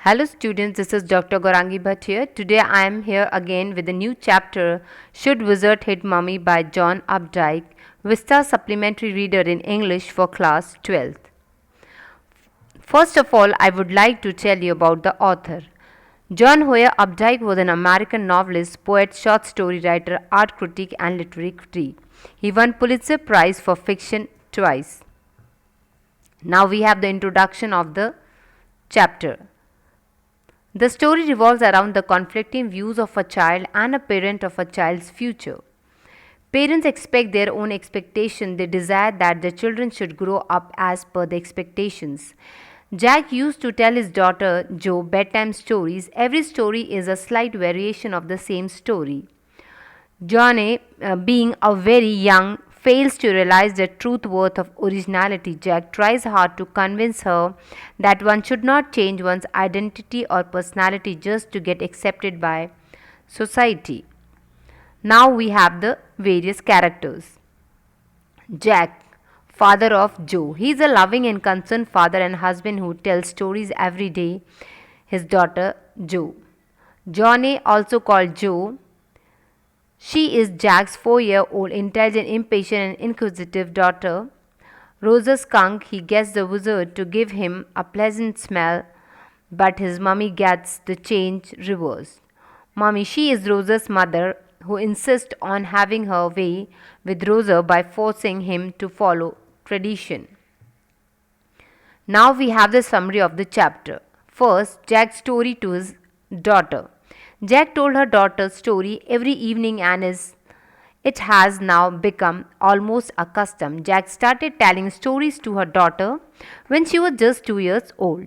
Hello students, this is Dr. Gaurangi Bhatt here. Today I am here again with a new chapter, Should Wizard Hit Mummy by John Updike, Vistas Supplementary Reader in English for Class 12th. First of all, I would like to tell you about the author. John Hoyer Updike was an American novelist, poet, short story writer, art critic and literary critic. He won Pulitzer Prize for fiction twice. Now we have the introduction of the chapter. The story revolves around the conflicting views of a child and a parent of a child's future. Parents expect their own expectation. They desire that their children should grow up as per the expectations. Jack used to tell his daughter Jo bedtime stories. Every story is a slight variation of the same story. Johnny, being a very young, fails to realize the truth worth of originality. Jack tries hard to convince her that one should not change one's identity or personality just to get accepted by society. Now we have the various characters. Jack, father of Jo. He is a loving and concerned father and husband who tells stories every day. His daughter Jo. Johnny, also called Jo. She is Jack's 4-year-old intelligent, impatient and inquisitive daughter. Rosa skunk, he gets the wizard to give him a pleasant smell, but his mummy gets the change reversed. Mummy, she is Rosa's mother, who insists on having her way with Rosa by forcing him to follow tradition. Now we have the summary of the chapter. First, Jack's story to his daughter. Jack told her daughter's story every evening and it has now become almost a custom. Jack started telling stories to her daughter when she was just 2 years old.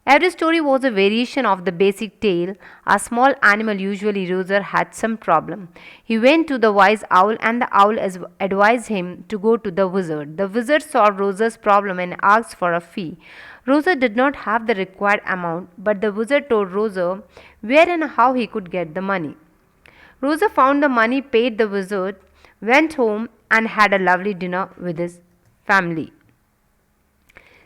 Every story was a variation of the basic tale. A small animal, usually Rosa, had some problem. He went to the wise owl and the owl advised him to go to the wizard. The wizard solved Rosa's problem and asked for a fee. Rosa did not have the required amount, but the wizard told Rosa where and how he could get the money. Rosa found the money, paid the wizard, went home and had a lovely dinner with his family.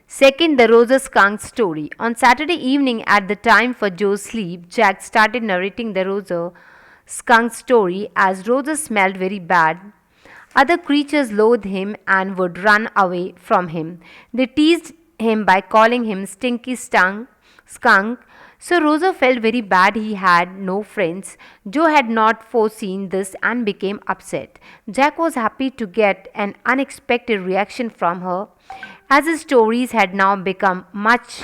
Second, the Rosa skunk story. On Saturday evening at the time for Joe's sleep, Jack started narrating the Rosa skunk story. As Rosa smelled very bad, other creatures loathed him and would run away from him. They teased him by calling him Stinky Skunk. So Rosa felt very bad. He had no friends. Joe had not foreseen this and became upset. Jack was happy to get an unexpected reaction from her, as his stories had now become much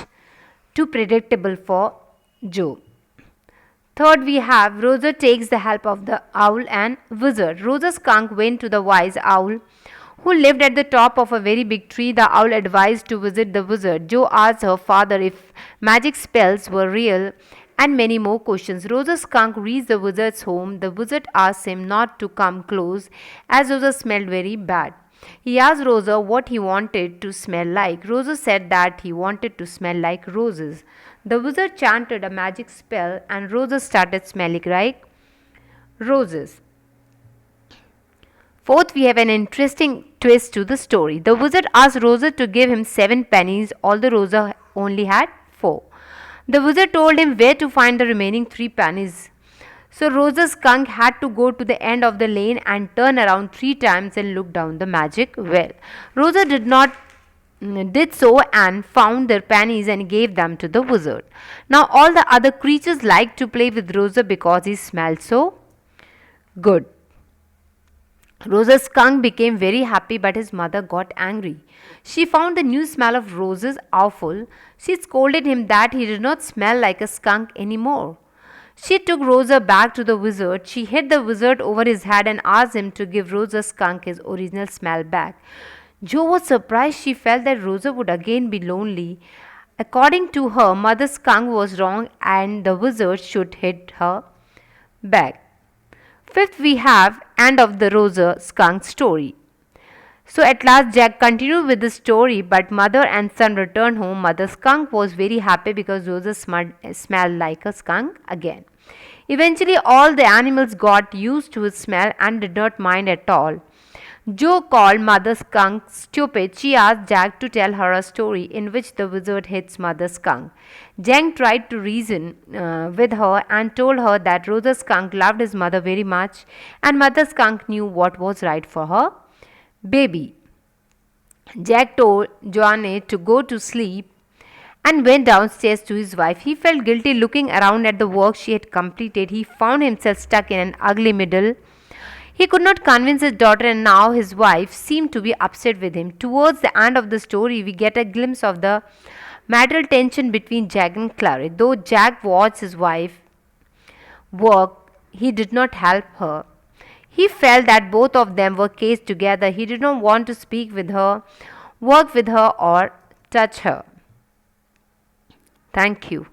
too predictable for Joe. Third, we have Rosa takes the help of the owl and wizard. Rosa skunk went to the wise owl, who lived at the top of a very big tree. The owl advised to visit the wizard. Jo asked her father if magic spells were real and many more questions. Rosa skunk reached the wizard's home. The wizard asked him not to come close as Rosa smelled very bad. He asked Rosa what he wanted to smell like. Rosa said that he wanted to smell like roses. The wizard chanted a magic spell and Rosa started smelling like roses. Fourth, we have an interesting twist to the story. The wizard asked Rosa to give him 7 pennies, although Rosa only had 4. The wizard told him where to find the remaining 3 pennies. So Rosa skunk had to go to the end of the lane and turn around 3 times and look down the magic well. Rosa did so and found their pennies and gave them to the wizard. Now all the other creatures liked to play with Rosa because he smelled so good. Rosa's skunk became very happy, but his mother got angry. She found the new smell of roses awful. She scolded him that he did not smell like a skunk anymore. She took Rosa back to the wizard. She hit the wizard over his head and asked him to give Rosa's skunk his original smell back. Jo was surprised. She felt that Rosa would again be lonely. According to her, Mother Skunk was wrong and the wizard should hit her back. Fifth, we have end of the Rosa skunk story. So at last Jack continued with the story, but mother and son returned home. Mother skunk was very happy because Rosa smelled like a skunk again. Eventually all the animals got used to his smell and did not mind at all. Jo called Mother Skunk stupid. She asked Jack to tell her a story in which the wizard hits Mother Skunk. Jack tried to reason with her and told her that Rosa Skunk loved his mother very much and Mother Skunk knew what was right for her baby. Jack told Joanne to go to sleep and went downstairs to his wife. He felt guilty looking around at the work she had completed. He found himself stuck in an ugly middle. He could not convince his daughter, and now his wife seemed to be upset with him. Towards the end of the story, we get a glimpse of the marital tension between Jack and Clary. Though Jack watched his wife work, he did not help her. He felt that both of them were caged together. He did not want to speak with her, work with her, or touch her. Thank you.